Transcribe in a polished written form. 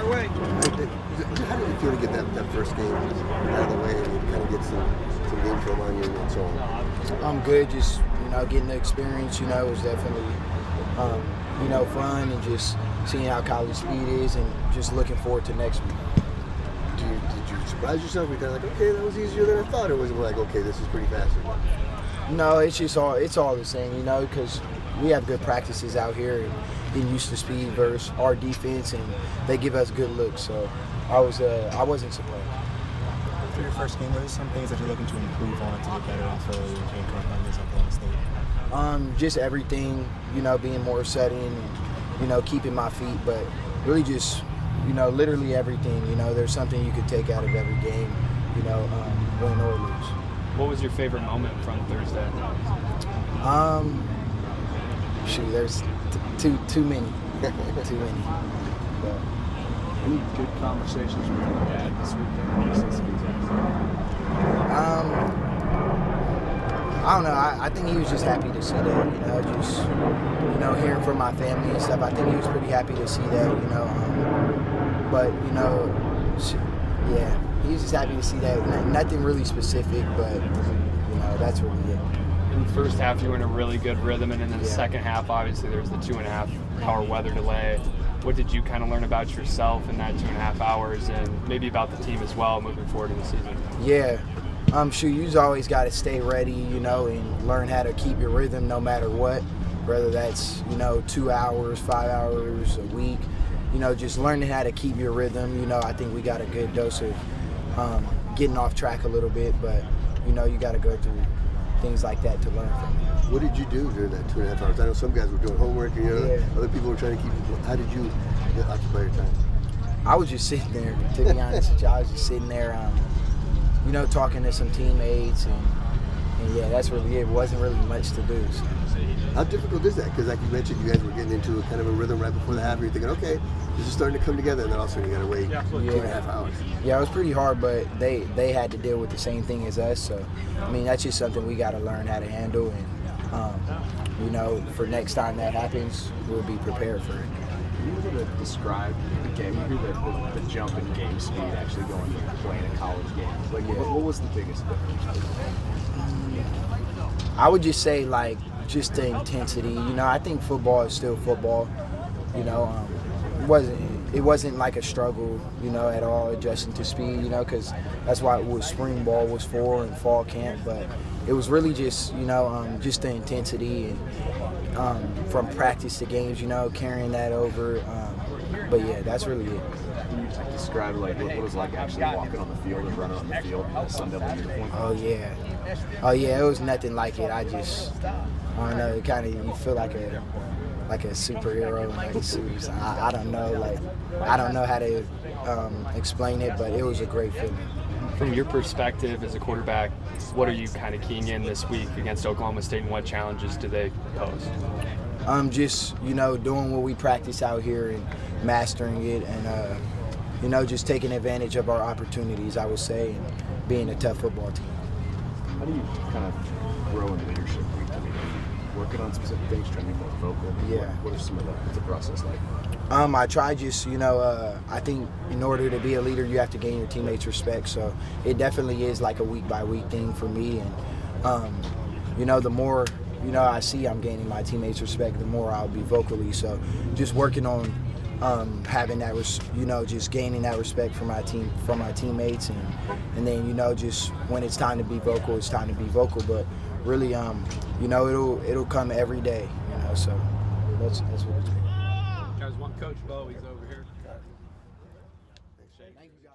away. How did you feel to get that first game out of the way and kind of get some game film on you and so on? I'm good. Just getting the experience. Was definitely fun, and just seeing how college speed is, and just looking forward to next week. Did you surprise yourself? You're kind of like, okay, that was easier than I thought. Or was it like, okay, this is pretty fast? No, it's all the same, because we have good practices out here and getting used to speed versus our defense, and they give us good looks. So I wasn't surprised. For your first game, what are some things that you're looking to improve on to get better off of your game current numbers at Oklahoma State? Just everything, being more setting and, keeping my feet, but really just, literally everything. There's something you could take out of every game, win or lose. What was your favorite moment from Thursday? There's too many. Too many. But, any good conversations you had this weekend? I don't know. I think he was just happy to see that, just, hearing from my family and stuff. I think he was pretty happy to see that, but, yeah, he was just happy to see that. Nothing really specific, but, that's really it. In the first half, you were in a really good rhythm, and in the second half, obviously, there was the 2.5-hour weather delay. What did you kind of learn about yourself in that 2.5 hours, and maybe about the team as well moving forward in the season? Yeah. You always got to stay ready, and learn how to keep your rhythm no matter what, whether that's, 2 hours, 5 hours a week, just learning how to keep your rhythm. I think we got a good dose of getting off track a little bit, but, you got to go through things like that to learn from it. What did you do during that 2.5 hours? I know some guys were doing homework, and other people were trying to keep you. How did you occupy your time? I was just sitting there, to be honest with you. I was just sitting there, talking to some teammates, and yeah, that's really it. It wasn't really much to do. So. How difficult is that? Because like you mentioned, you guys were getting into a kind of a rhythm right before the half, and you're thinking, okay, this is starting to come together, and then all of a sudden you got to wait 2.5 hours. Yeah, it was pretty hard, but they had to deal with the same thing as us. So, that's just something we got to learn how to handle, and for next time that happens, we'll be prepared for it. Can you able to describe the game? You hear the jump in game speed actually going to playing a college game. What was the biggest difference? I would just say, just the intensity. I think football is still football. It wasn't like a struggle, at all adjusting to speed, because that's why spring ball was for and fall camp. But it was really just, just the intensity and from practice to games, carrying that over. But yeah, that's really it. Can you describe what it was like actually walking on the field and running on the field in the Sun Devil uniform? Oh yeah, it was nothing like it. I don't know. It kind of, you feel like a superhero in like a suit. I don't know, I don't know how to explain it, but it was a great feeling. From your perspective as a quarterback, what are you kind of keying in this week against Oklahoma State, and what challenges do they pose? Just doing what we practice out here and mastering it, and just taking advantage of our opportunities, I would say, and being a tough football team. How do you kind of grow in leadership? Working on specific things, trying to be more vocal. Yeah. What are some of what's the process like? I try just, I think in order to be a leader, you have to gain your teammates' respect. So it definitely is like a week-by-week thing for me. And, the more, I see I'm gaining my teammates' respect, the more I'll be vocally. So just working on having that, just gaining that respect from my team, from my teammates. And then, just when it's time to be vocal, it's time to be vocal. But really, it'll come every day, so that's what it's been. Guys, one Coach Bo, he's over here. Thank you, guys.